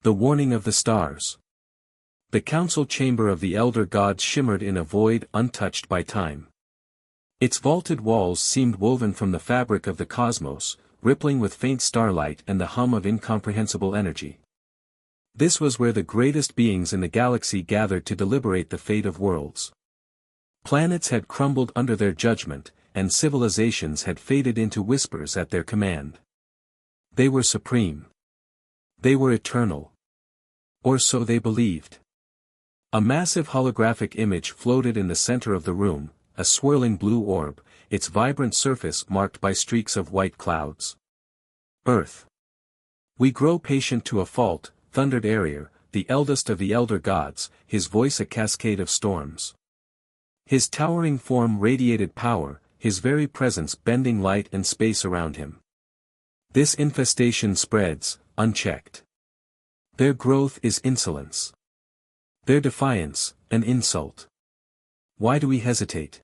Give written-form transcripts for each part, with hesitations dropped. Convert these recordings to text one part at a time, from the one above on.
The warning of the stars. The council chamber of the elder gods shimmered in a void untouched by time. Its vaulted walls seemed woven from the fabric of the cosmos, rippling with faint starlight and the hum of incomprehensible energy. This was where the greatest beings in the galaxy gathered to deliberate the fate of worlds. Planets had crumbled under their judgment, and civilizations had faded into whispers at their command. They were supreme. They were eternal. Or so they believed. A massive holographic image floated in the center of the room, a swirling blue orb, its vibrant surface marked by streaks of white clouds. Earth. We grow patient to a fault, thundered Arier, the eldest of the elder gods, his voice a cascade of storms. His towering form radiated power, his very presence bending light and space around him. This infestation spreads, unchecked. Their growth is insolence. Their defiance, an insult. Why do we hesitate?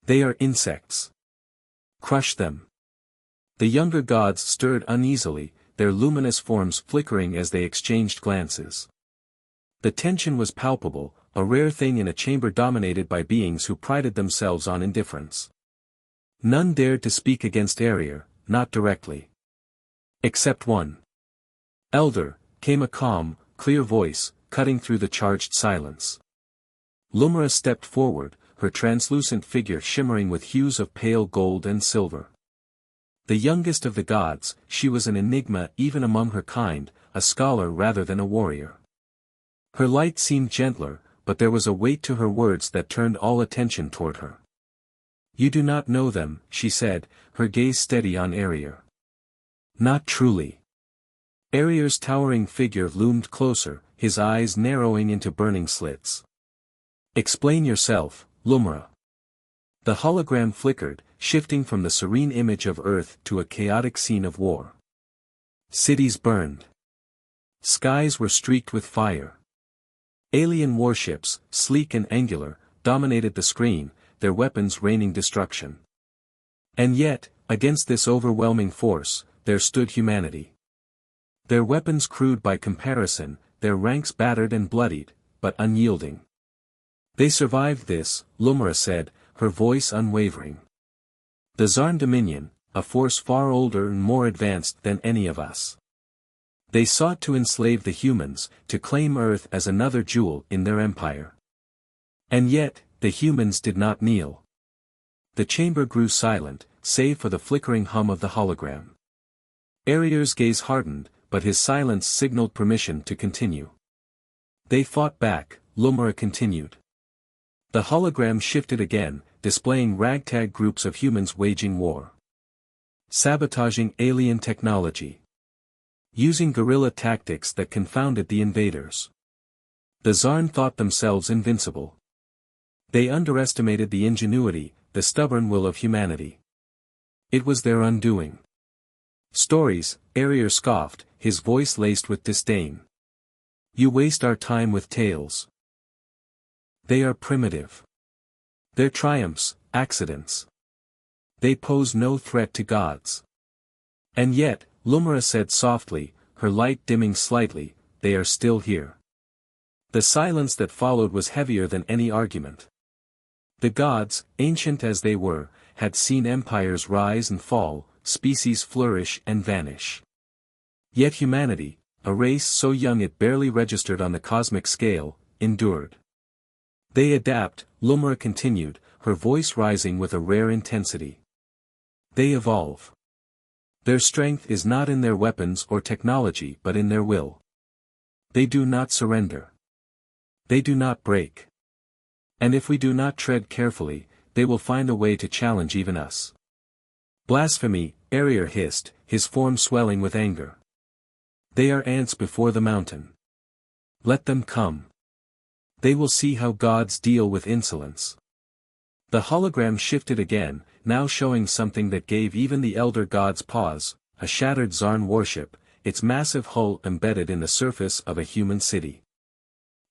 They are insects. Crush them. The younger gods stirred uneasily, their luminous forms flickering as they exchanged glances. The tension was palpable, a rare thing in a chamber dominated by beings who prided themselves on indifference. None dared to speak against Arier, not directly. Except one. Elder, came a calm, clear voice, cutting through the charged silence. Lumira stepped forward, her translucent figure shimmering with hues of pale gold and silver. The youngest of the gods, she was an enigma even among her kind, a scholar rather than a warrior. Her light seemed gentler, but there was a weight to her words that turned all attention toward her. You do not know them, she said, her gaze steady on Arier. Not truly. Arier's towering figure loomed closer, his eyes narrowing into burning slits. Explain yourself, Lumira. The hologram flickered, shifting from the serene image of Earth to a chaotic scene of war. Cities burned. Skies were streaked with fire. Alien warships, sleek and angular, dominated the screen, their weapons raining destruction. And yet, against this overwhelming force, there stood humanity. Their weapons crude by comparison, their ranks battered and bloodied, but unyielding. They survived this, Lumira said, her voice unwavering. The Zarn Dominion, a force far older and more advanced than any of us. They sought to enslave the humans, to claim Earth as another jewel in their empire. And yet, the humans did not kneel. The chamber grew silent, save for the flickering hum of the hologram. Arier's gaze hardened, but his silence signaled permission to continue. They fought back, Lumira continued. The hologram shifted again, displaying ragtag groups of humans waging war. Sabotaging alien technology. Using guerrilla tactics that confounded the invaders. The Zarn thought themselves invincible. They underestimated the ingenuity, the stubborn will of humanity. It was their undoing. Stories, Arier scoffed, his voice laced with disdain. You waste our time with tales. They are primitive. Their triumphs, accidents. They pose no threat to gods. And yet, Lumira said softly, her light dimming slightly, they are still here. The silence that followed was heavier than any argument. The gods, ancient as they were, had seen empires rise and fall, species flourish and vanish. Yet humanity, a race so young it barely registered on the cosmic scale, endured. They adapt, Lumira continued, her voice rising with a rare intensity. They evolve. Their strength is not in their weapons or technology but in their will. They do not surrender. They do not break. And if we do not tread carefully, they will find a way to challenge even us. Blasphemy, Arier hissed, his form swelling with anger. They are ants before the mountain. Let them come. They will see how gods deal with insolence. The hologram shifted again, now showing something that gave even the elder gods pause, a shattered Zarn warship, its massive hull embedded in the surface of a human city.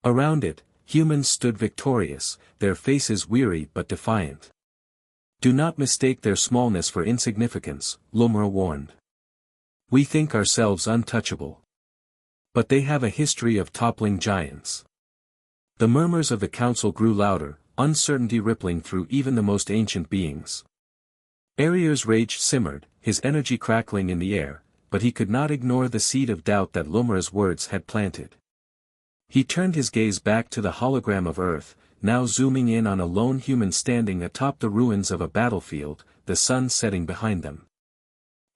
Around it, humans stood victorious, their faces weary but defiant. Do not mistake their smallness for insignificance, Lumira warned. We think ourselves untouchable. But they have a history of toppling giants. The murmurs of the council grew louder, uncertainty rippling through even the most ancient beings. Arrier's rage simmered, his energy crackling in the air, but he could not ignore the seed of doubt that Lumra's words had planted. He turned his gaze back to the hologram of Earth, now zooming in on a lone human standing atop the ruins of a battlefield, the sun setting behind them.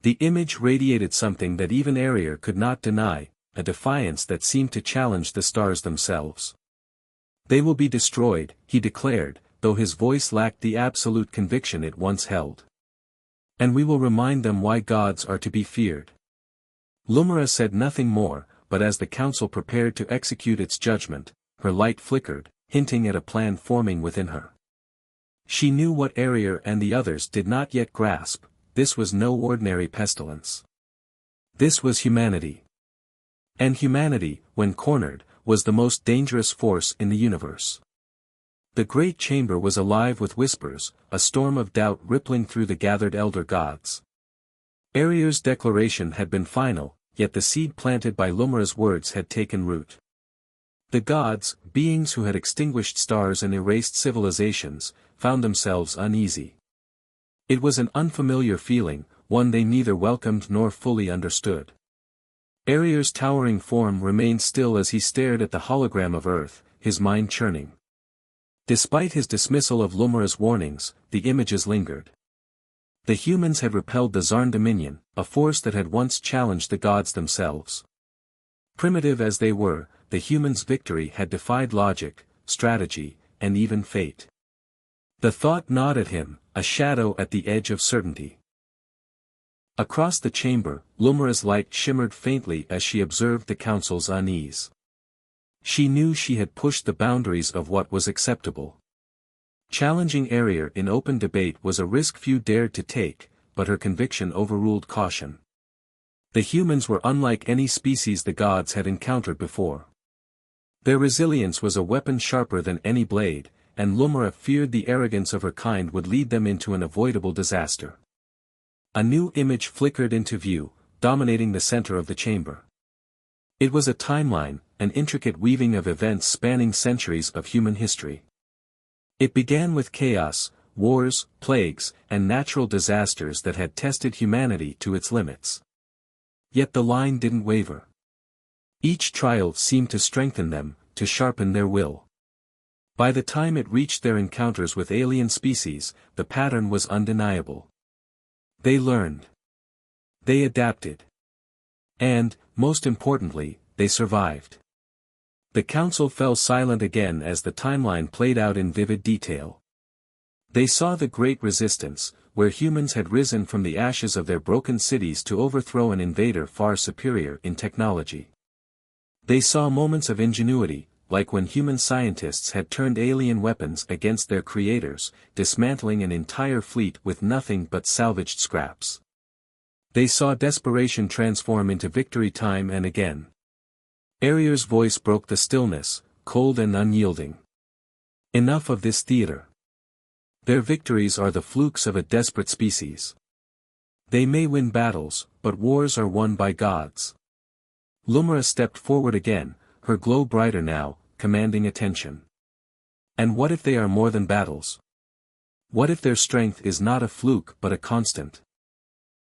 The image radiated something that even Arrier could not deny, a defiance that seemed to challenge the stars themselves. "They will be destroyed," he declared, though his voice lacked the absolute conviction it once held. "And we will remind them why gods are to be feared." Lumra said nothing more, but as the council prepared to execute its judgment, her light flickered, hinting at a plan forming within her. She knew what Arrier and the others did not yet grasp: this was no ordinary pestilence. This was humanity. And humanity, when cornered, was the most dangerous force in the universe. The great chamber was alive with whispers, a storm of doubt rippling through the gathered elder gods. Arrier's declaration had been final, yet the seed planted by Lumra's words had taken root. The gods, beings who had extinguished stars and erased civilizations, found themselves uneasy. It was an unfamiliar feeling, one they neither welcomed nor fully understood. Arrier's towering form remained still as he stared at the hologram of Earth, his mind churning. Despite his dismissal of Lumra's warnings, the images lingered. The humans had repelled the Zarn dominion, a force that had once challenged the gods themselves. Primitive as they were, the humans' victory had defied logic, strategy, and even fate. The thought gnawed at him, a shadow at the edge of certainty. Across the chamber, Lumra's light shimmered faintly as she observed the council's unease. She knew she had pushed the boundaries of what was acceptable. Challenging Arrier in open debate was a risk few dared to take, but her conviction overruled caution. The humans were unlike any species the gods had encountered before. Their resilience was a weapon sharper than any blade, and Lumra feared the arrogance of her kind would lead them into an avoidable disaster. A new image flickered into view, dominating the center of the chamber. It was a timeline, an intricate weaving of events spanning centuries of human history. It began with chaos, wars, plagues, and natural disasters that had tested humanity to its limits. Yet the line didn't waver. Each trial seemed to strengthen them, to sharpen their will. By the time it reached their encounters with alien species, the pattern was undeniable. They learned. They adapted. And, most importantly, they survived. The council fell silent again as the timeline played out in vivid detail. They saw the Great Resistance, where humans had risen from the ashes of their broken cities to overthrow an invader far superior in technology. They saw moments of ingenuity, like when human scientists had turned alien weapons against their creators, dismantling an entire fleet with nothing but salvaged scraps. They saw desperation transform into victory time and again. Arrier's voice broke the stillness, cold and unyielding. Enough of this theater. Their victories are the flukes of a desperate species. They may win battles, but wars are won by gods. Lumra stepped forward again, her glow brighter now, commanding attention. And what if they are more than battles? What if their strength is not a fluke but a constant?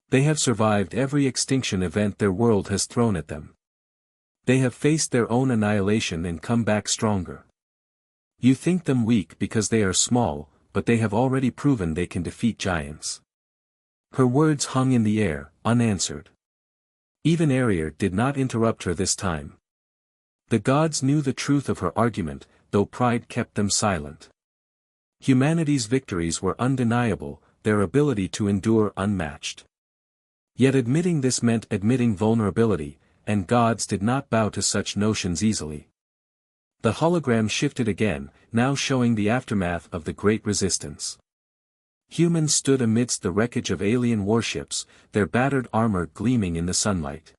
They have survived every extinction event their world has thrown at them. They have faced their own annihilation and come back stronger. You think them weak because they are small, but they have already proven they can defeat giants. Her words hung in the air, unanswered. Even Arrier did not interrupt her this time. The gods knew the truth of her argument, though pride kept them silent. Humanity's victories were undeniable, their ability to endure unmatched. Yet admitting this meant admitting vulnerability, and gods did not bow to such notions easily. The hologram shifted again, now showing the aftermath of the Great Resistance. Humans stood amidst the wreckage of alien warships, their battered armor gleaming in the sunlight.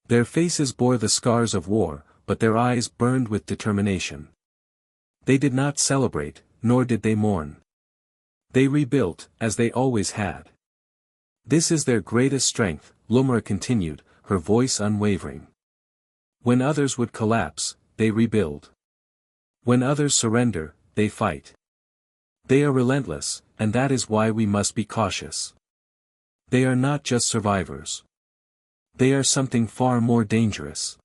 Their faces bore the scars of war, but their eyes burned with determination. They did not celebrate, nor did they mourn. They rebuilt, as they always had. This is their greatest strength, Lumra continued, her voice unwavering. When others would collapse, they rebuild. When others surrender, they fight. They are relentless, and that is why we must be cautious. They are not just survivors. They are something far more dangerous.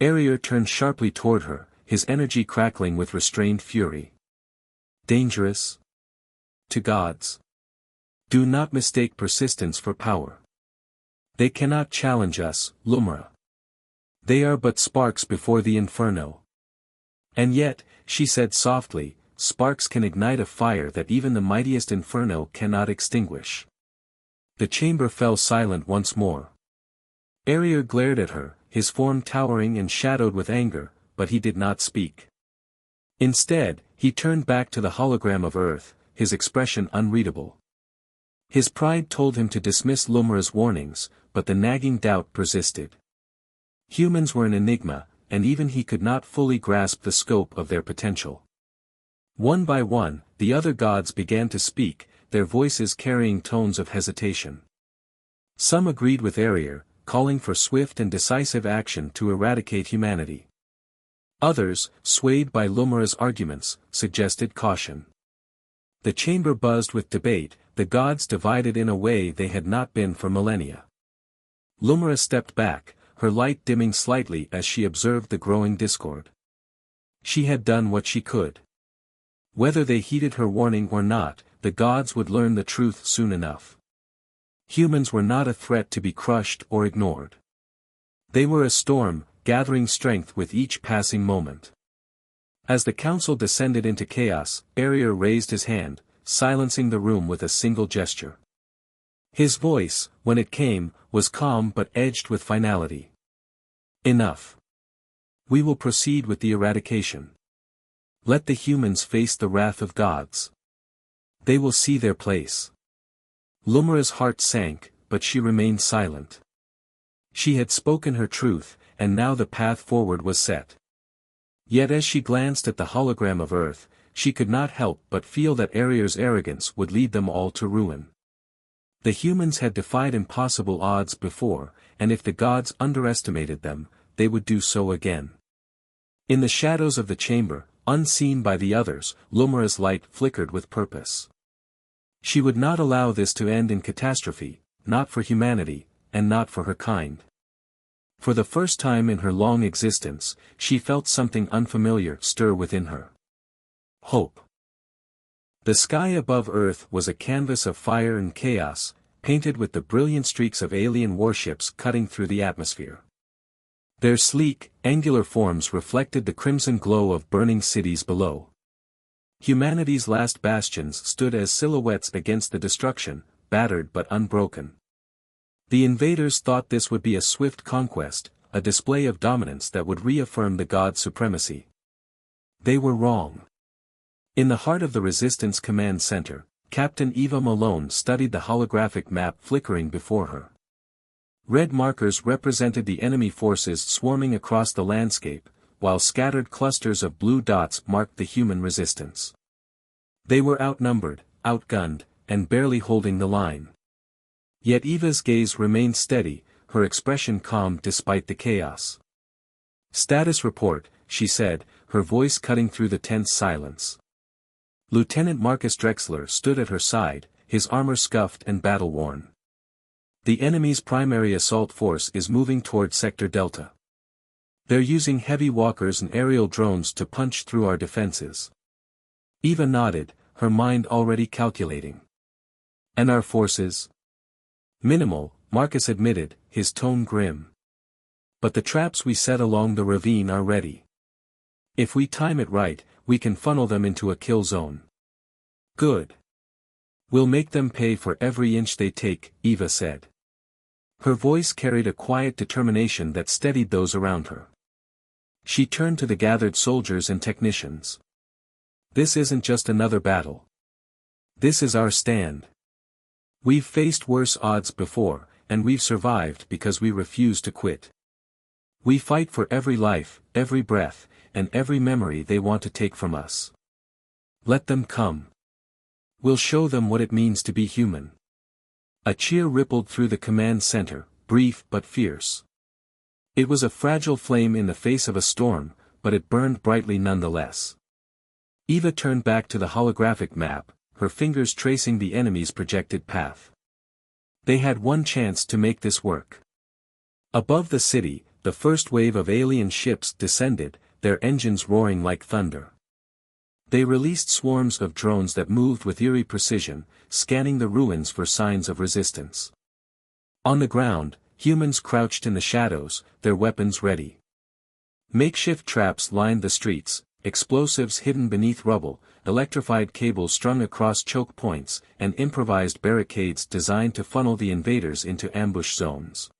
Arier turned sharply toward her, his energy crackling with restrained fury. Dangerous? To gods. Do not mistake persistence for power. They cannot challenge us, Lumra. They are but sparks before the inferno. And yet, she said softly, sparks can ignite a fire that even the mightiest inferno cannot extinguish. The chamber fell silent once more. Arier glared at her, his form towering and shadowed with anger, but he did not speak. Instead, he turned back to the hologram of Earth, his expression unreadable. His pride told him to dismiss Lumra's warnings, but the nagging doubt persisted. Humans were an enigma, and even he could not fully grasp the scope of their potential. One by one, the other gods began to speak, their voices carrying tones of hesitation. Some agreed with Arier, calling for swift and decisive action to eradicate humanity. Others, swayed by Lumra's arguments, suggested caution. The chamber buzzed with debate, the gods divided in a way they had not been for millennia. Lumra stepped back, her light dimming slightly as she observed the growing discord. She had done what she could. Whether they heeded her warning or not, the gods would learn the truth soon enough. Humans were not a threat to be crushed or ignored. They were a storm, gathering strength with each passing moment. As the council descended into chaos, Arier raised his hand, silencing the room with a single gesture. His voice, when it came, was calm but edged with finality. Enough. We will proceed with the eradication. Let the humans face the wrath of gods. They will see their place. Lumra's heart sank, but she remained silent. She had spoken her truth, and now the path forward was set. Yet as she glanced at the hologram of Earth, she could not help but feel that Arier's arrogance would lead them all to ruin. The humans had defied impossible odds before, and if the gods underestimated them, they would do so again. In the shadows of the chamber, unseen by the others, Lumra's light flickered with purpose. She would not allow this to end in catastrophe, not for humanity, and not for her kind. For the first time in her long existence, she felt something unfamiliar stir within her. Hope. The sky above Earth was a canvas of fire and chaos, painted with the brilliant streaks of alien warships cutting through the atmosphere. Their sleek, angular forms reflected the crimson glow of burning cities below. Humanity's last bastions stood as silhouettes against the destruction, battered but unbroken. The invaders thought this would be a swift conquest, a display of dominance that would reaffirm the god's supremacy. They were wrong. In the heart of the Resistance Command Center, Captain Eva Malone studied the holographic map flickering before her. Red markers represented the enemy forces swarming across the landscape, while scattered clusters of blue dots marked the human resistance. They were outnumbered, outgunned, and barely holding the line. Yet Eva's gaze remained steady, her expression calm despite the chaos. "Status report," she said, her voice cutting through the tense silence. Lieutenant Marcus Drexler stood at her side, his armor scuffed and battle-worn. "The enemy's primary assault force is moving toward Sector Delta. They're using heavy walkers and aerial drones to punch through our defenses." Eva nodded, her mind already calculating. "And our forces?" "Minimal," Marcus admitted, his tone grim. "But the traps we set along the ravine are ready. If we time it right, we can funnel them into a kill zone." "Good. We'll make them pay for every inch they take," Eva said. Her voice carried a quiet determination that steadied those around her. She turned to the gathered soldiers and technicians. "This isn't just another battle. This is our stand. We've faced worse odds before, and we've survived because we refuse to quit. We fight for every life, every breath, and every memory they want to take from us. Let them come. We'll show them what it means to be human." A cheer rippled through the command center, brief but fierce. It was a fragile flame in the face of a storm, but it burned brightly nonetheless. Eva turned back to the holographic map, her fingers tracing the enemy's projected path. They had one chance to make this work. Above the city, the first wave of alien ships descended, their engines roaring like thunder. They released swarms of drones that moved with eerie precision, scanning the ruins for signs of resistance. On the ground, humans crouched in the shadows, their weapons ready. Makeshift traps lined the streets, explosives hidden beneath rubble, electrified cables strung across choke points, and improvised barricades designed to funnel the invaders into ambush zones.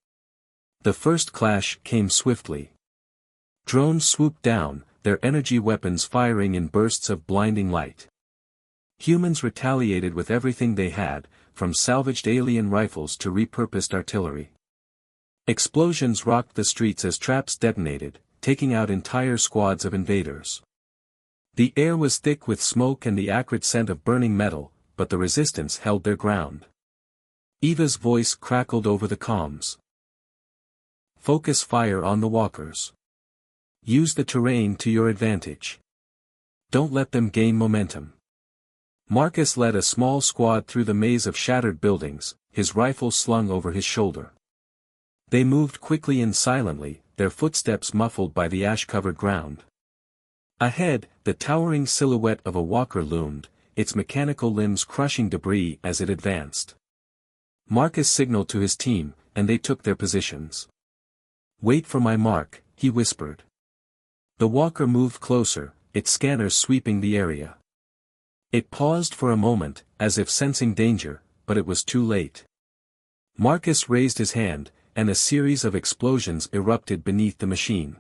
The first clash came swiftly. Drones swooped down, their energy weapons firing in bursts of blinding light. Humans retaliated with everything they had, from salvaged alien rifles to repurposed artillery. Explosions rocked the streets as traps detonated, taking out entire squads of invaders. The air was thick with smoke and the acrid scent of burning metal, but the resistance held their ground. Eva's voice crackled over the comms. Focus fire on the walkers. Use the terrain to your advantage. Don't let them gain momentum. Marcus led a small squad through the maze of shattered buildings, his rifle slung over his shoulder. They moved quickly and silently, their footsteps muffled by the ash-covered ground. Ahead, the towering silhouette of a walker loomed, its mechanical limbs crushing debris as it advanced. Marcus signaled to his team, and they took their positions. "Wait for my mark," he whispered. The walker moved closer, its scanners sweeping the area. It paused for a moment, as if sensing danger, but it was too late. Marcus raised his hand, and a series of explosions erupted beneath the machine.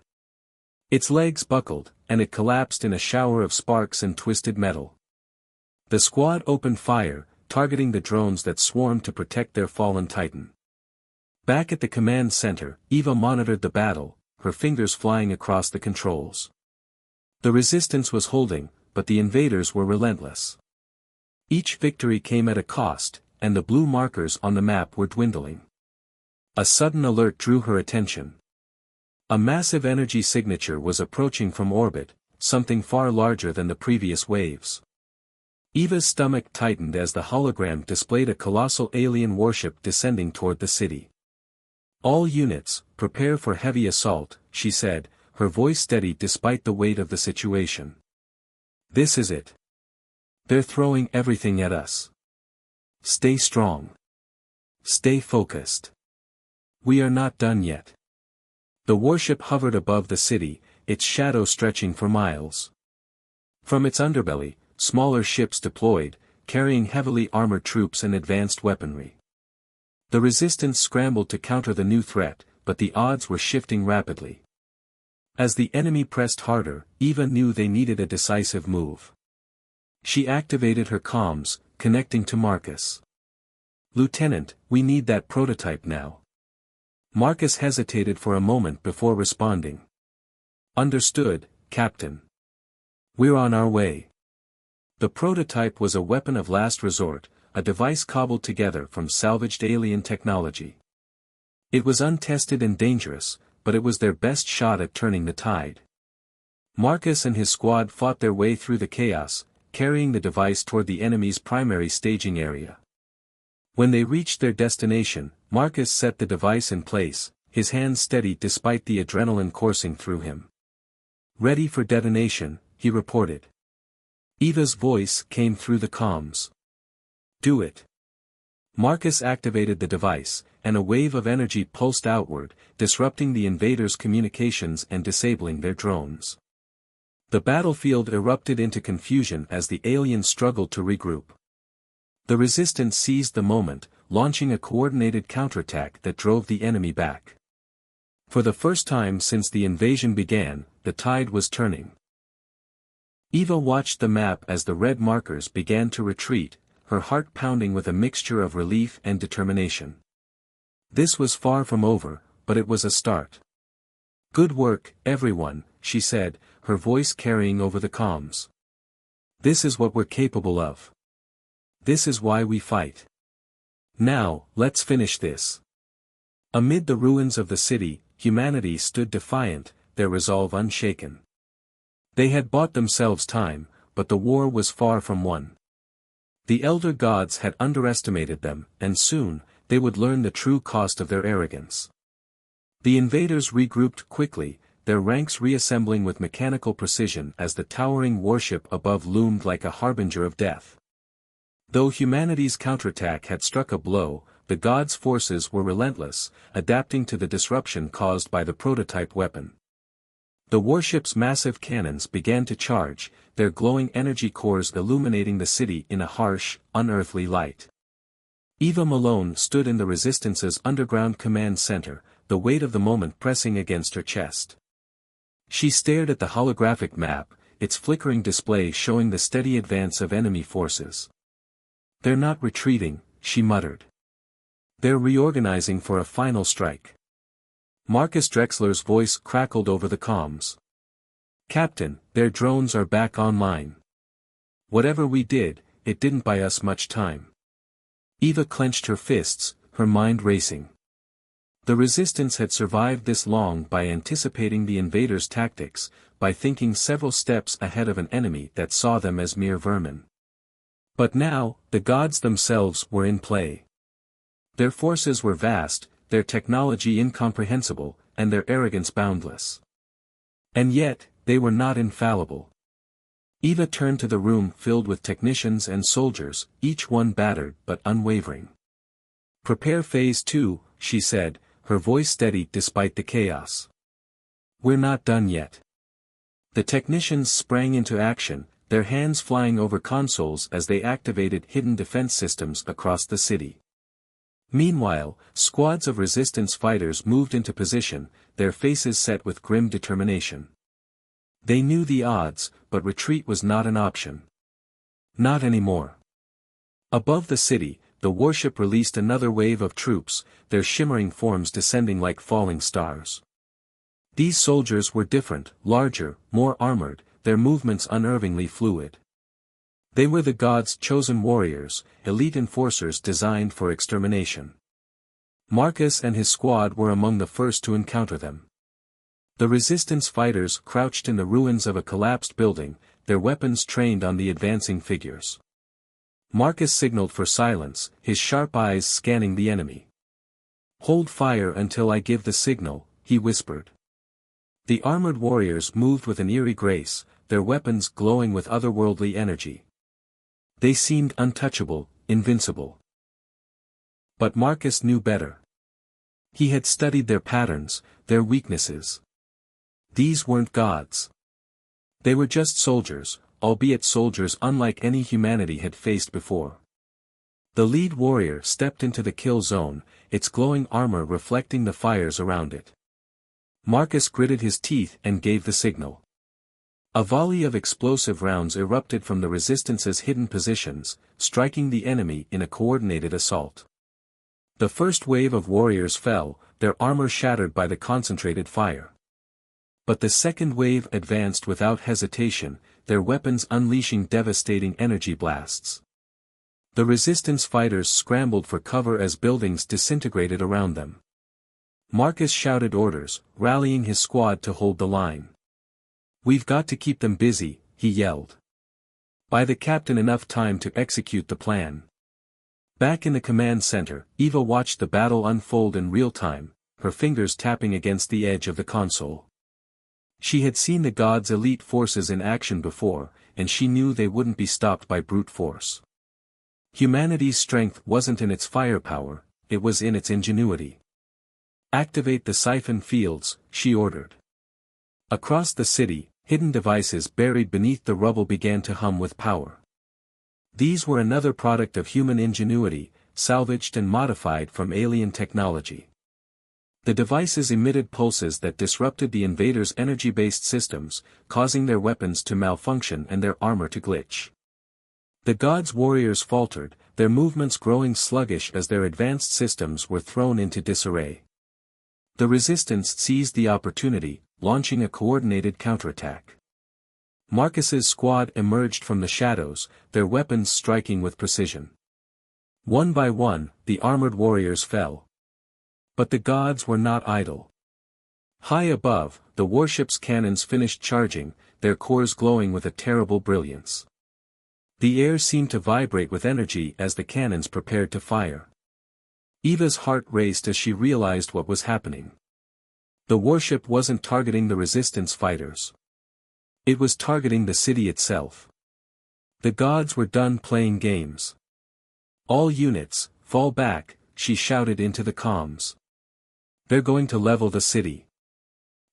Its legs buckled, and it collapsed in a shower of sparks and twisted metal. The squad opened fire, targeting the drones that swarmed to protect their fallen titan. Back at the command center, Eva monitored the battle, her fingers flying across the controls. The resistance was holding, but the invaders were relentless. Each victory came at a cost, and the blue markers on the map were dwindling. A sudden alert drew her attention. A massive energy signature was approaching from orbit, something far larger than the previous waves. Eva's stomach tightened as the hologram displayed a colossal alien warship descending toward the city. "All units, prepare for heavy assault," she said, her voice steady despite the weight of the situation. "This is it. They're throwing everything at us. Stay strong. Stay focused. We are not done yet." The warship hovered above the city, its shadow stretching for miles. From its underbelly, smaller ships deployed, carrying heavily armored troops and advanced weaponry. The resistance scrambled to counter the new threat, but the odds were shifting rapidly. As the enemy pressed harder, Eva knew they needed a decisive move. She activated her comms, connecting to Marcus. "Lieutenant, we need that prototype now." Marcus hesitated for a moment before responding. "Understood, Captain. We're on our way." The prototype was a weapon of last resort, a device cobbled together from salvaged alien technology. It was untested and dangerous, but it was their best shot at turning the tide. Marcus and his squad fought their way through the chaos, carrying the device toward the enemy's primary staging area. When they reached their destination, Marcus set the device in place, his hands steady despite the adrenaline coursing through him. "Ready for detonation," he reported. Eva's voice came through the comms. "Do it." Marcus activated the device, and a wave of energy pulsed outward, disrupting the invaders' communications and disabling their drones. The battlefield erupted into confusion as the aliens struggled to regroup. The resistance seized the moment, launching a coordinated counterattack that drove the enemy back. For the first time since the invasion began, the tide was turning. Eva watched the map as the red markers began to retreat, her heart pounding with a mixture of relief and determination. This was far from over, but it was a start. "Good work, everyone," she said, her voice carrying over the comms. "This is what we're capable of. This is why we fight. Now, let's finish this." Amid the ruins of the city, humanity stood defiant, their resolve unshaken. They had bought themselves time, but the war was far from won. The elder gods had underestimated them, and soon, they would learn the true cost of their arrogance. The invaders regrouped quickly, their ranks reassembling with mechanical precision as the towering warship above loomed like a harbinger of death. Though humanity's counterattack had struck a blow, the gods' forces were relentless, adapting to the disruption caused by the prototype weapon. The warship's massive cannons began to charge, their glowing energy cores illuminating the city in a harsh, unearthly light. Eva Malone stood in the Resistance's underground command center, the weight of the moment pressing against her chest. She stared at the holographic map, its flickering display showing the steady advance of enemy forces. "They're not retreating," she muttered. "They're reorganizing for a final strike." Marcus Drexler's voice crackled over the comms. "Captain, their drones are back online. Whatever we did, it didn't buy us much time." Eva clenched her fists, her mind racing. The Resistance had survived this long by anticipating the invaders' tactics, by thinking several steps ahead of an enemy that saw them as mere vermin. But now, the gods themselves were in play. Their forces were vast, their technology incomprehensible, and their arrogance boundless. And yet, they were not infallible. Eva turned to the room filled with technicians and soldiers, each one battered but unwavering. "Prepare Phase 2, she said, her voice steady despite the chaos. "We're not done yet." The technicians sprang into action, their hands flying over consoles as they activated hidden defense systems across the city. Meanwhile, squads of Resistance fighters moved into position, their faces set with grim determination. They knew the odds, but retreat was not an option. Not anymore. Above the city, the warship released another wave of troops, their shimmering forms descending like falling stars. These soldiers were different, larger, more armored, their movements unnervingly fluid. They were the gods' chosen warriors, elite enforcers designed for extermination. Marcus and his squad were among the first to encounter them. The Resistance fighters crouched in the ruins of a collapsed building, their weapons trained on the advancing figures. Marcus signaled for silence, his sharp eyes scanning the enemy. "Hold fire until I give the signal," he whispered. The armored warriors moved with an eerie grace, their weapons glowing with otherworldly energy. They seemed untouchable, invincible. But Marcus knew better. He had studied their patterns, their weaknesses. These weren't gods. They were just soldiers, albeit soldiers unlike any humanity had faced before. The lead warrior stepped into the kill zone, its glowing armor reflecting the fires around it. Marcus gritted his teeth and gave the signal. A volley of explosive rounds erupted from the Resistance's hidden positions, striking the enemy in a coordinated assault. The first wave of warriors fell, their armor shattered by the concentrated fire. But the second wave advanced without hesitation, their weapons unleashing devastating energy blasts. The Resistance fighters scrambled for cover as buildings disintegrated around them. Marcus shouted orders, rallying his squad to hold the line. "We've got to keep them busy," he yelled. "Buy the captain enough time to execute the plan." Back in the command center, Eva watched the battle unfold in real time, her fingers tapping against the edge of the console. She had seen the gods' elite forces in action before, and she knew they wouldn't be stopped by brute force. Humanity's strength wasn't in its firepower, it was in its ingenuity. "Activate the siphon fields," she ordered. Across the city, hidden devices buried beneath the rubble began to hum with power. These were another product of human ingenuity, salvaged and modified from alien technology. The devices emitted pulses that disrupted the invaders' energy-based systems, causing their weapons to malfunction and their armor to glitch. The gods' warriors faltered, their movements growing sluggish as their advanced systems were thrown into disarray. The Resistance seized the opportunity, launching a coordinated counterattack. Marcus's squad emerged from the shadows, their weapons striking with precision. One by one, the armored warriors fell. But the gods were not idle. High above, the warship's cannons finished charging, their cores glowing with a terrible brilliance. The air seemed to vibrate with energy as the cannons prepared to fire. Eva's heart raced as she realized what was happening. The warship wasn't targeting the resistance fighters. It was targeting the city itself. The gods were done playing games. "All units, fall back," she shouted into the comms. "They're going to level the city."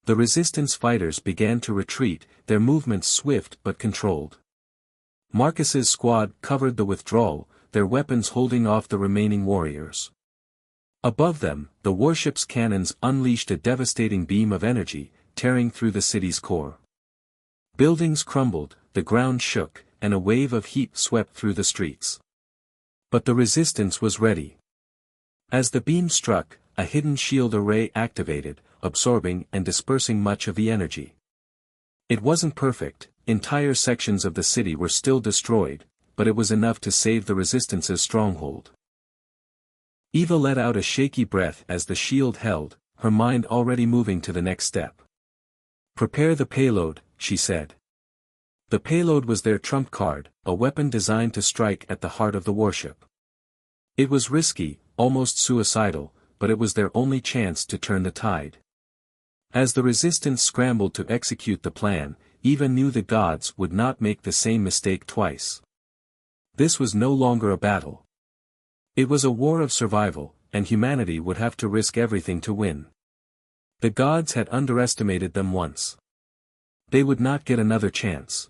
The resistance fighters began to retreat, their movements swift but controlled. Marcus's squad covered the withdrawal, their weapons holding off the remaining warriors. Above them, the warship's cannons unleashed a devastating beam of energy, tearing through the city's core. Buildings crumbled, the ground shook, and a wave of heat swept through the streets. But the resistance was ready. As the beam struck, a hidden shield array activated, absorbing and dispersing much of the energy. It wasn't perfect, entire sections of the city were still destroyed, but it was enough to save the resistance's stronghold. Eva let out a shaky breath as the shield held, her mind already moving to the next step. "Prepare the payload," she said. The payload was their trump card, a weapon designed to strike at the heart of the warship. It was risky, almost suicidal, but it was their only chance to turn the tide. As the resistance scrambled to execute the plan, Eva knew the gods would not make the same mistake twice. This was no longer a battle. It was a war of survival, and humanity would have to risk everything to win. The gods had underestimated them once. They would not get another chance.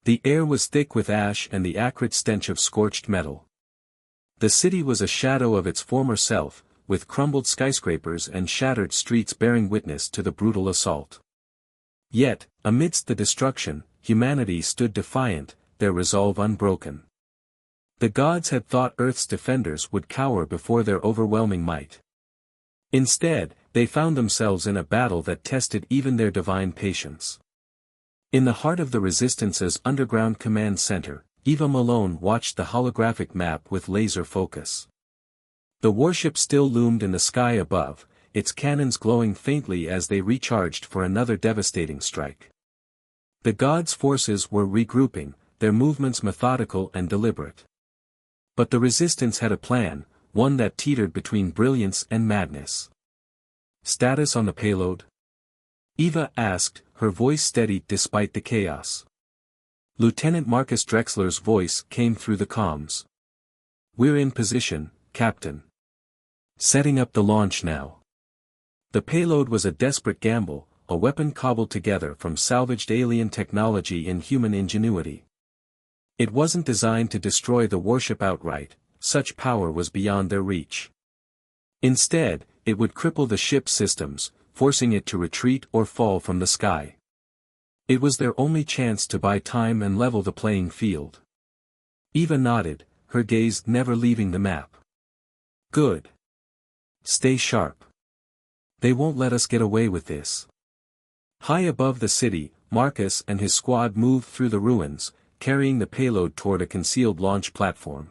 The air was thick with ash and the acrid stench of scorched metal. The city was a shadow of its former self, with crumbled skyscrapers and shattered streets bearing witness to the brutal assault. Yet, amidst the destruction, humanity stood defiant, their resolve unbroken. The gods had thought Earth's defenders would cower before their overwhelming might. Instead, they found themselves in a battle that tested even their divine patience. In the heart of the Resistance's underground command center, Eva Malone watched the holographic map with laser focus. The warship still loomed in the sky above, its cannons glowing faintly as they recharged for another devastating strike. The gods' forces were regrouping, their movements methodical and deliberate. But the Resistance had a plan, one that teetered between brilliance and madness. "Status on the payload?" Eva asked, her voice steady despite the chaos. Lieutenant Marcus Drexler's voice came through the comms. "We're in position, Captain. Setting up the launch now." The payload was a desperate gamble, a weapon cobbled together from salvaged alien technology and human ingenuity. It wasn't designed to destroy the warship outright, such power was beyond their reach. Instead, it would cripple the ship's systems, forcing it to retreat or fall from the sky. It was their only chance to buy time and level the playing field. Eva nodded, her gaze never leaving the map. "Good. Stay sharp. They won't let us get away with this." High above the city, Marcus and his squad moved through the ruins, carrying the payload toward a concealed launch platform.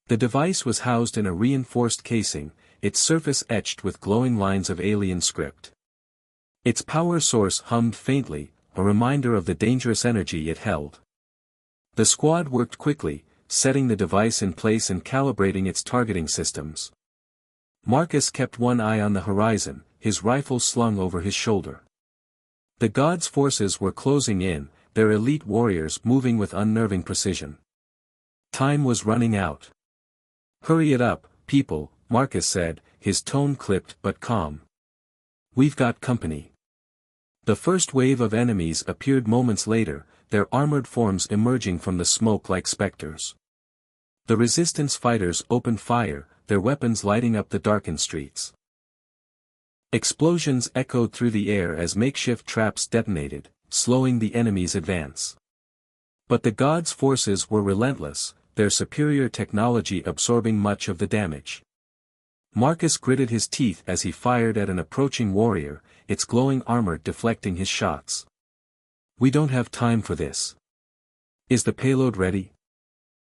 The device was housed in a reinforced casing, its surface etched with glowing lines of alien script. Its power source hummed faintly, a reminder of the dangerous energy it held. The squad worked quickly, setting the device in place and calibrating its targeting systems. Marcus kept one eye on the horizon, his rifle slung over his shoulder. The gods' forces were closing in, their elite warriors moving with unnerving precision. Time was running out. "Hurry it up, people," Marcus said, his tone clipped but calm. "We've got company." The first wave of enemies appeared moments later, their armored forms emerging from the smoke like specters. The Resistance fighters opened fire, their weapons lighting up the darkened streets. Explosions echoed through the air as makeshift traps detonated, slowing the enemy's advance. But the gods' forces were relentless, their superior technology absorbing much of the damage. Marcus gritted his teeth as he fired at an approaching warrior, its glowing armor deflecting his shots. "We don't have time for this. Is the payload ready?"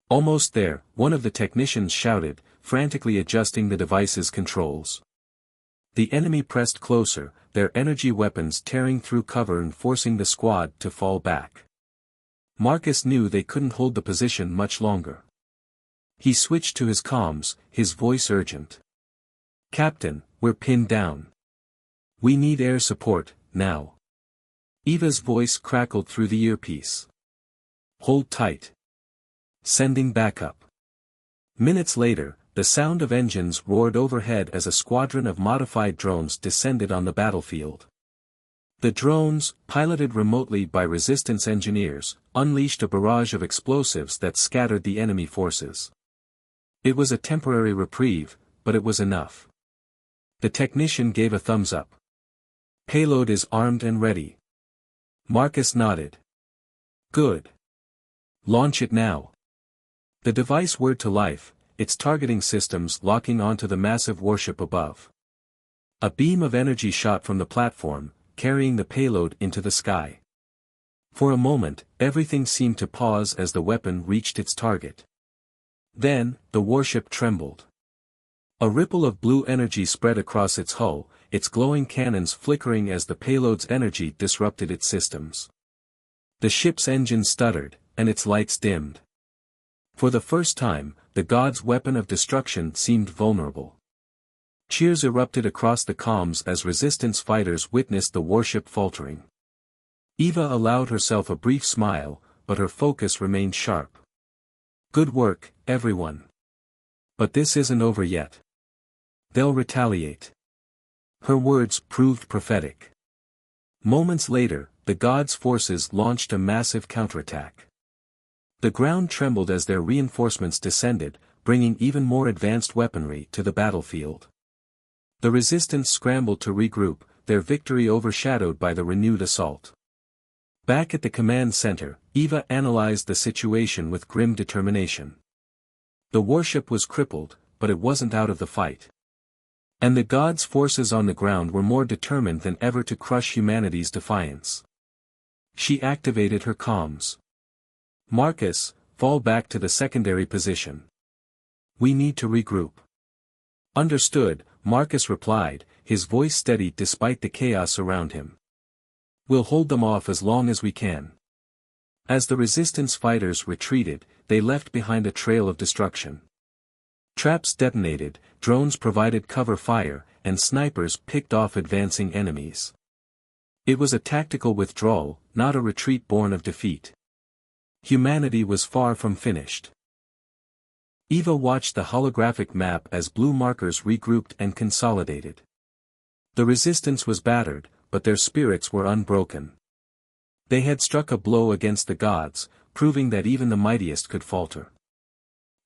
"Almost there," one of the technicians shouted, frantically adjusting the device's controls. The enemy pressed closer, their energy weapons tearing through cover and forcing the squad to fall back. Marcus knew they couldn't hold the position much longer. He switched to his comms, his voice urgent. "Captain, we're pinned down. We need air support, now." Eva's voice crackled through the earpiece. "Hold tight. Sending backup." Minutes later, the sound of engines roared overhead as a squadron of modified drones descended on the battlefield. The drones, piloted remotely by resistance engineers, unleashed a barrage of explosives that scattered the enemy forces. It was a temporary reprieve, but it was enough. The technician gave a thumbs up. "Payload is armed and ready." Marcus nodded. "Good. Launch it now." The device whirred to life, its targeting systems locking onto the massive warship above. A beam of energy shot from the platform, carrying the payload into the sky. For a moment, everything seemed to pause as the weapon reached its target. Then, the warship trembled. A ripple of blue energy spread across its hull, its glowing cannons flickering as the payload's energy disrupted its systems. The ship's engine stuttered, and its lights dimmed. For the first time, the god's weapon of destruction seemed vulnerable. Cheers erupted across the comms as resistance fighters witnessed the warship faltering. Eva allowed herself a brief smile, but her focus remained sharp. "Good work, everyone. But this isn't over yet. They'll retaliate." Her words proved prophetic. Moments later, the god's forces launched a massive counterattack. The ground trembled as their reinforcements descended, bringing even more advanced weaponry to the battlefield. The resistance scrambled to regroup, their victory overshadowed by the renewed assault. Back at the command center, Eva analyzed the situation with grim determination. The warship was crippled, but it wasn't out of the fight. And the gods' forces on the ground were more determined than ever to crush humanity's defiance. She activated her comms. "Marcus, fall back to the secondary position. We need to regroup." "Understood," Marcus replied, his voice steady despite the chaos around him. "We'll hold them off as long as we can." As the resistance fighters retreated, they left behind a trail of destruction. Traps detonated, drones provided cover fire, and snipers picked off advancing enemies. It was a tactical withdrawal, not a retreat born of defeat. Humanity was far from finished. Eva watched the holographic map as blue markers regrouped and consolidated. The resistance was battered, but their spirits were unbroken. They had struck a blow against the gods, proving that even the mightiest could falter.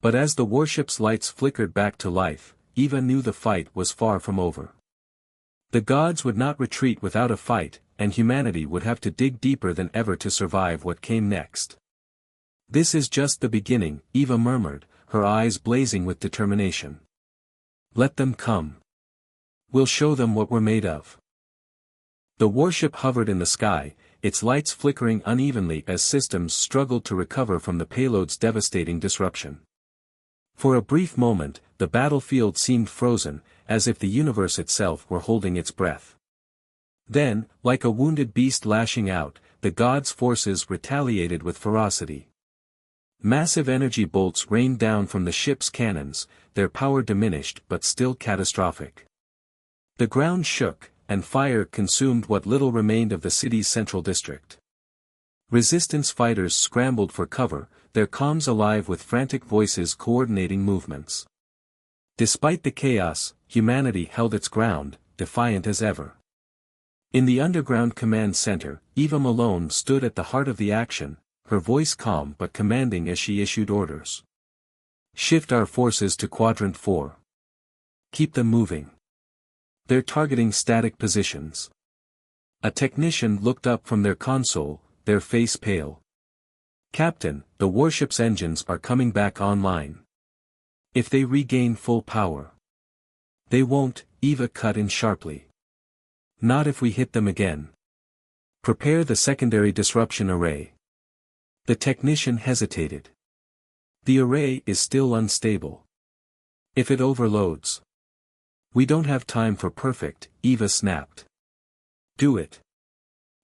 But as the warship's lights flickered back to life, Eva knew the fight was far from over. The gods would not retreat without a fight, and humanity would have to dig deeper than ever to survive what came next. "This is just the beginning," Eva murmured, her eyes blazing with determination. "Let them come. We'll show them what we're made of." The warship hovered in the sky, its lights flickering unevenly as systems struggled to recover from the payload's devastating disruption. For a brief moment, the battlefield seemed frozen, as if the universe itself were holding its breath. Then, like a wounded beast lashing out, the gods' forces retaliated with ferocity. Massive energy bolts rained down from the ship's cannons, their power diminished but still catastrophic. The ground shook, and fire consumed what little remained of the city's central district. Resistance fighters scrambled for cover, their comms alive with frantic voices coordinating movements. Despite the chaos, humanity held its ground, defiant as ever. In the underground command center, Eva Malone stood at the heart of the action, her voice calm but commanding as she issued orders. "Shift our forces to Quadrant 4. Keep them moving. They're targeting static positions." A technician looked up from their console, their face pale. "Captain, the warship's engines are coming back online. If they regain full power." "They won't," Eva cut in sharply. "Not if we hit them again. Prepare the secondary disruption array." The technician hesitated. "The array is still unstable. If it overloads." We don't have time for perfect, Eva snapped. Do it.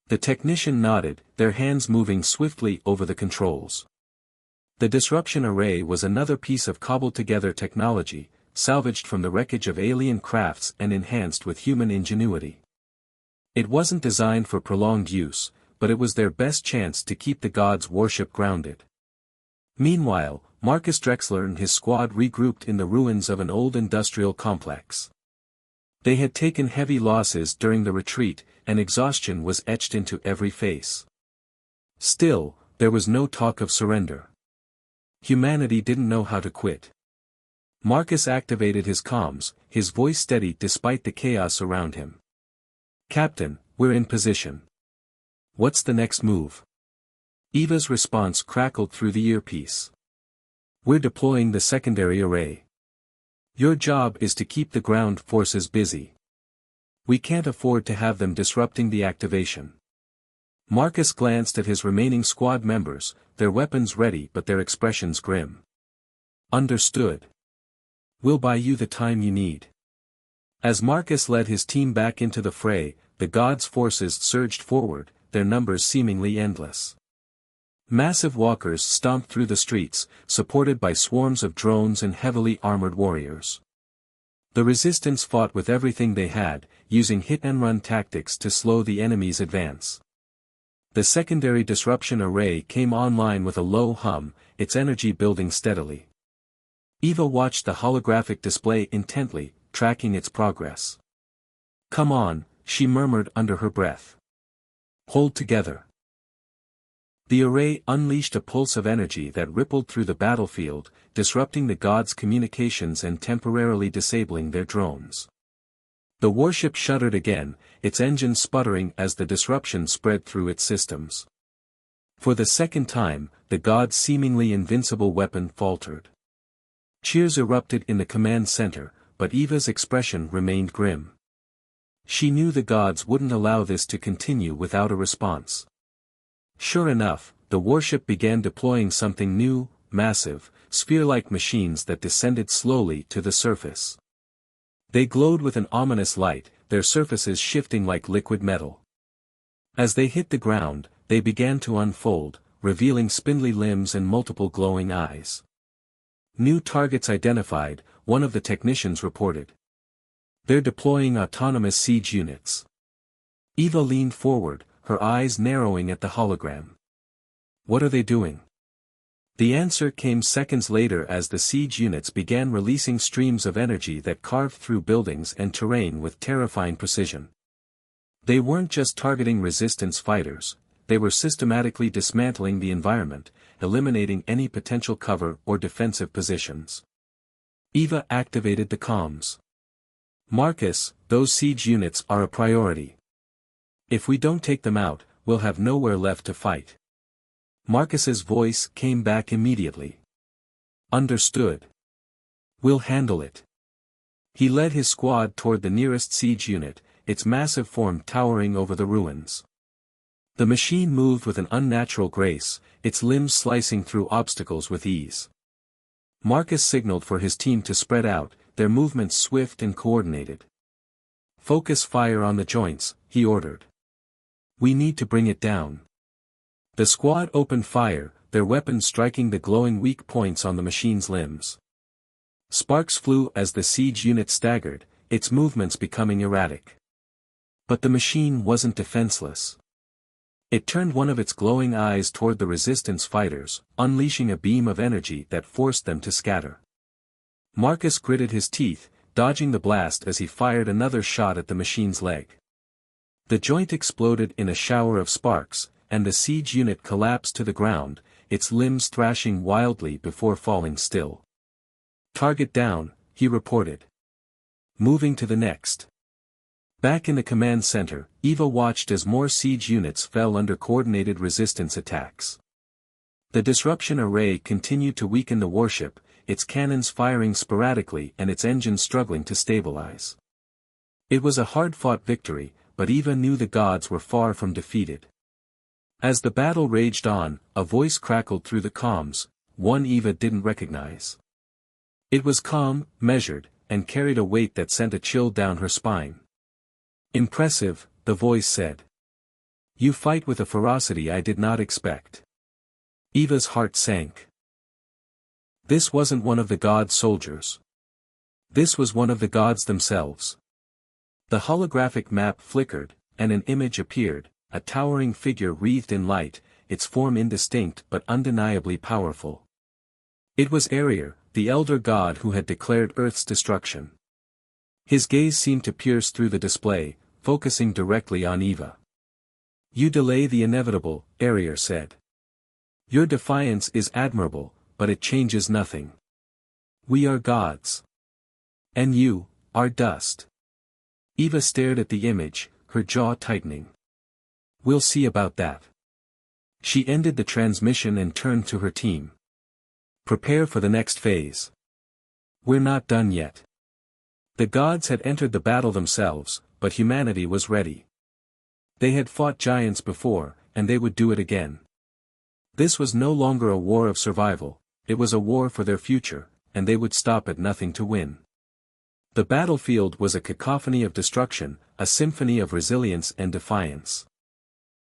The technician nodded, their hands moving swiftly over the controls. The disruption array was another piece of cobbled-together technology, salvaged from the wreckage of alien crafts and enhanced with human ingenuity. It wasn't designed for prolonged use, but it was their best chance to keep the gods' warship grounded. Meanwhile, Marcus Drexler and his squad regrouped in the ruins of an old industrial complex. They had taken heavy losses during the retreat, and exhaustion was etched into every face. Still, there was no talk of surrender. Humanity didn't know how to quit. Marcus activated his comms, his voice steady despite the chaos around him. "Captain, we're in position. What's the next move?" Eva's response crackled through the earpiece. "We're deploying the secondary array. Your job is to keep the ground forces busy. We can't afford to have them disrupting the activation." Marcus glanced at his remaining squad members, their weapons ready but their expressions grim. "Understood. We'll buy you the time you need." As Marcus led his team back into the fray, the gods' forces surged forward, their numbers seemingly endless. Massive walkers stomped through the streets, supported by swarms of drones and heavily armored warriors. The resistance fought with everything they had, using hit-and-run tactics to slow the enemy's advance. The secondary disruption array came online with a low hum, its energy building steadily. Eva watched the holographic display intently, tracking its progress. "Come on," she murmured under her breath. "Hold together." The array unleashed a pulse of energy that rippled through the battlefield, disrupting the gods' communications and temporarily disabling their drones. The warship shuddered again, its engines sputtering as the disruption spread through its systems. For the second time, the gods' seemingly invincible weapon faltered. Cheers erupted in the command center, but Eva's expression remained grim. She knew the gods wouldn't allow this to continue without a response. Sure enough, the warship began deploying something new, massive, sphere-like machines that descended slowly to the surface. They glowed with an ominous light, their surfaces shifting like liquid metal. As they hit the ground, they began to unfold, revealing spindly limbs and multiple glowing eyes. "New targets identified," one of the technicians reported. "They're deploying autonomous siege units." Eva leaned forward, her eyes narrowing at the hologram. "What are they doing?" The answer came seconds later as the siege units began releasing streams of energy that carved through buildings and terrain with terrifying precision. They weren't just targeting resistance fighters, they were systematically dismantling the environment, eliminating any potential cover or defensive positions. Eva activated the comms. "Marcus, those siege units are a priority. If we don't take them out, we'll have nowhere left to fight." Marcus's voice came back immediately. "Understood. We'll handle it." He led his squad toward the nearest siege unit, its massive form towering over the ruins. The machine moved with an unnatural grace, its limbs slicing through obstacles with ease. Marcus signaled for his team to spread out, their movements swift and coordinated. "Focus fire on the joints," he ordered. "We need to bring it down." The squad opened fire, their weapons striking the glowing weak points on the machine's limbs. Sparks flew as the siege unit staggered, its movements becoming erratic. But the machine wasn't defenseless. It turned one of its glowing eyes toward the resistance fighters, unleashing a beam of energy that forced them to scatter. Marcus gritted his teeth, dodging the blast as he fired another shot at the machine's leg. The joint exploded in a shower of sparks, and the siege unit collapsed to the ground, its limbs thrashing wildly before falling still. "Target down," he reported. Moving to the next. Back in the command center, Eva watched as more siege units fell under coordinated resistance attacks. The disruption array continued to weaken the warship, its cannons firing sporadically and its engines struggling to stabilize. It was a hard-fought victory, but Eva knew the gods were far from defeated. As the battle raged on, a voice crackled through the comms, one Eva didn't recognize. It was calm, measured, and carried a weight that sent a chill down her spine. "Impressive," the voice said. "You fight with a ferocity I did not expect." Eva's heart sank. This wasn't one of the god's soldiers. This was one of the gods themselves. The holographic map flickered, and an image appeared, a towering figure wreathed in light, its form indistinct but undeniably powerful. It was Arier, the elder god who had declared Earth's destruction. His gaze seemed to pierce through the display, focusing directly on Eva. "You delay the inevitable," Arier said. "Your defiance is admirable, but it changes nothing. We are gods. And you are dust." Eva stared at the image, her jaw tightening. "We'll see about that." She ended the transmission and turned to her team. "Prepare for the next phase. We're not done yet." The gods had entered the battle themselves, but humanity was ready. They had fought giants before, and they would do it again. This was no longer a war of survival, it was a war for their future, and they would stop at nothing to win. The battlefield was a cacophony of destruction, a symphony of resilience and defiance.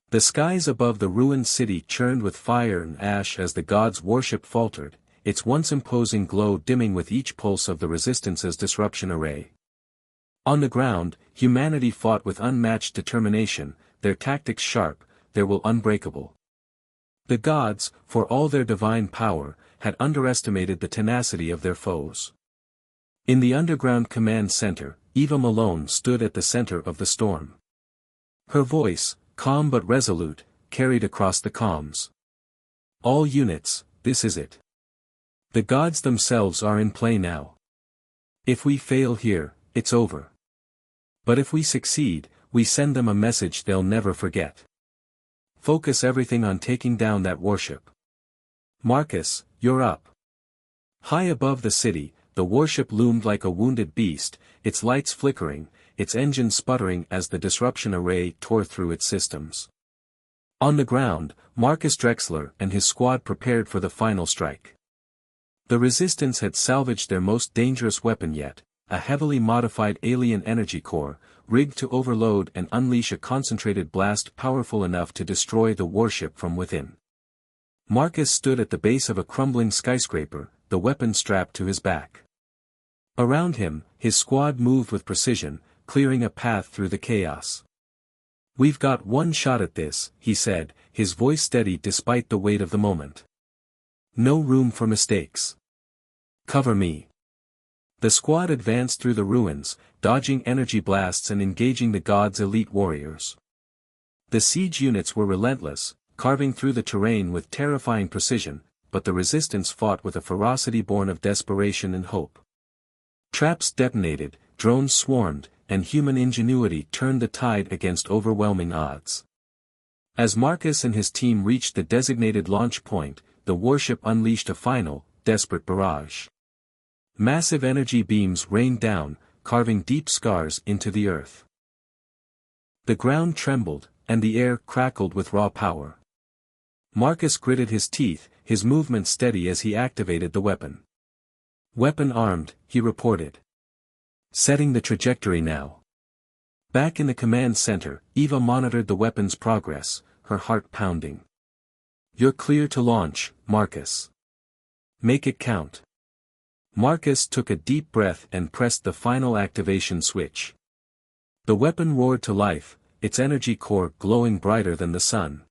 The skies above the ruined city churned with fire and ash as the gods' worship faltered, its once imposing glow dimming with each pulse of the Resistance's disruption array. On the ground, humanity fought with unmatched determination, their tactics sharp, their will unbreakable. The gods, for all their divine power, had underestimated the tenacity of their foes. In the underground command center, Eva Malone stood at the center of the storm. Her voice, calm but resolute, carried across the comms. "All units, this is it. The gods themselves are in play now. If we fail here, it's over. But if we succeed, we send them a message they'll never forget. Focus everything on taking down that warship. Marcus, you're up." High above the city, the warship loomed like a wounded beast, its lights flickering, its engines sputtering as the disruption array tore through its systems. On the ground, Marcus Drexler and his squad prepared for the final strike. The Resistance had salvaged their most dangerous weapon yet, a heavily modified alien energy core, rigged to overload and unleash a concentrated blast powerful enough to destroy the warship from within. Marcus stood at the base of a crumbling skyscraper, the weapon strapped to his back. Around him, his squad moved with precision, clearing a path through the chaos. "We've got one shot at this," he said, his voice steady despite the weight of the moment. "No room for mistakes. Cover me." The squad advanced through the ruins, dodging energy blasts and engaging the gods' elite warriors. The siege units were relentless, carving through the terrain with terrifying precision, but the Resistance fought with a ferocity born of desperation and hope. Traps detonated, drones swarmed, and human ingenuity turned the tide against overwhelming odds. As Marcus and his team reached the designated launch point, the warship unleashed a final, desperate barrage. Massive energy beams rained down, carving deep scars into the earth. The ground trembled, and the air crackled with raw power. Marcus gritted his teeth, his movement steady as he activated the weapon. "Weapon armed," he reported. "Setting the trajectory now." Back in the command center, Eva monitored the weapon's progress, her heart pounding. "You're clear to launch, Marcus. Make it count." Marcus took a deep breath and pressed the final activation switch. The weapon roared to life, its energy core glowing brighter than the sun.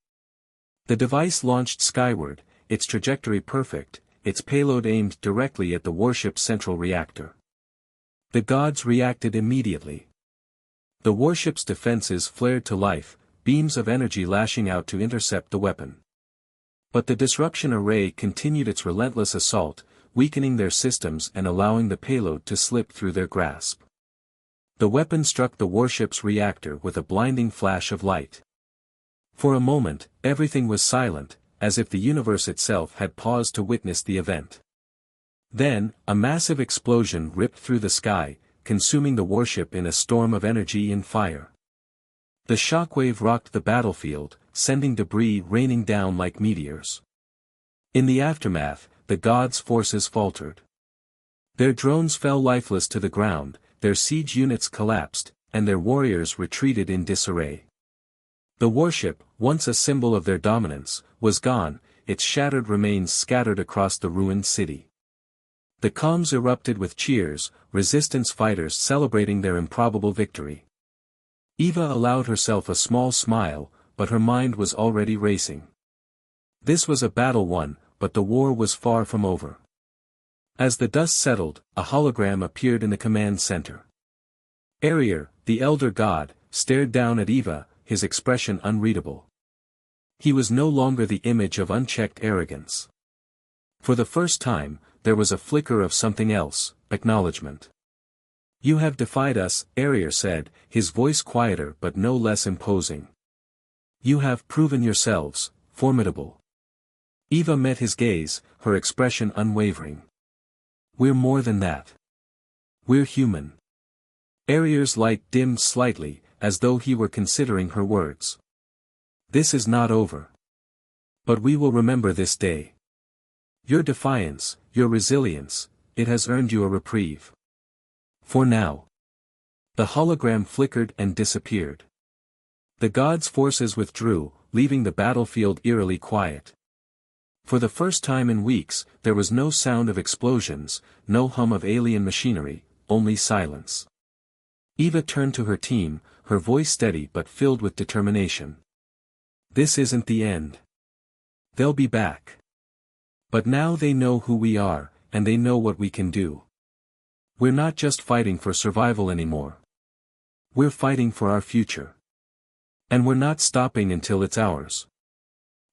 The device launched skyward, its trajectory perfect, its payload aimed directly at the warship's central reactor. The gods reacted immediately. The warship's defenses flared to life, beams of energy lashing out to intercept the weapon. But the disruption array continued its relentless assault, weakening their systems and allowing the payload to slip through their grasp. The weapon struck the warship's reactor with a blinding flash of light. For a moment, everything was silent, as if the universe itself had paused to witness the event. Then, a massive explosion ripped through the sky, consuming the warship in a storm of energy and fire. The shockwave rocked the battlefield, sending debris raining down like meteors. In the aftermath, the gods' forces faltered. Their drones fell lifeless to the ground, their siege units collapsed, and their warriors retreated in disarray. The warship, once a symbol of their dominance, was gone, its shattered remains scattered across the ruined city. The comms erupted with cheers, resistance fighters celebrating their improbable victory. Eva allowed herself a small smile, but her mind was already racing. This was a battle won, but the war was far from over. As the dust settled, a hologram appeared in the command center. Arier, the elder god, stared down at Eva, his expression unreadable. He was no longer the image of unchecked arrogance. For the first time, there was a flicker of something else, acknowledgement. "You have defied us," Arier said, his voice quieter but no less imposing. "You have proven yourselves formidable." Eva met his gaze, her expression unwavering. "We're more than that. We're human." Arier's light dimmed slightly, as though he were considering her words. "This is not over. But we will remember this day. Your defiance, your resilience, it has earned you a reprieve. For now." The hologram flickered and disappeared. The gods' forces withdrew, leaving the battlefield eerily quiet. For the first time in weeks, there was no sound of explosions, no hum of alien machinery, only silence. Eva turned to her team, her voice steady but filled with determination. "This isn't the end. They'll be back. But now they know who we are, and they know what we can do. We're not just fighting for survival anymore. We're fighting for our future. And we're not stopping until it's ours."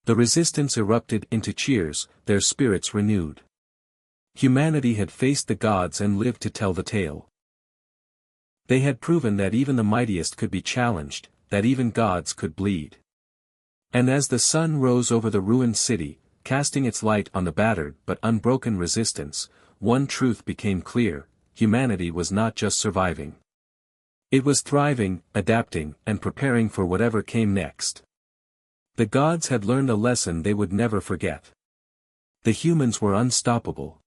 The resistance erupted into cheers, their spirits renewed. Humanity had faced the gods and lived to tell the tale. They had proven that even the mightiest could be challenged, that even gods could bleed. And as the sun rose over the ruined city, casting its light on the battered but unbroken resistance, one truth became clear: humanity was not just surviving. It was thriving, adapting, and preparing for whatever came next. The gods had learned a lesson they would never forget. The humans were unstoppable.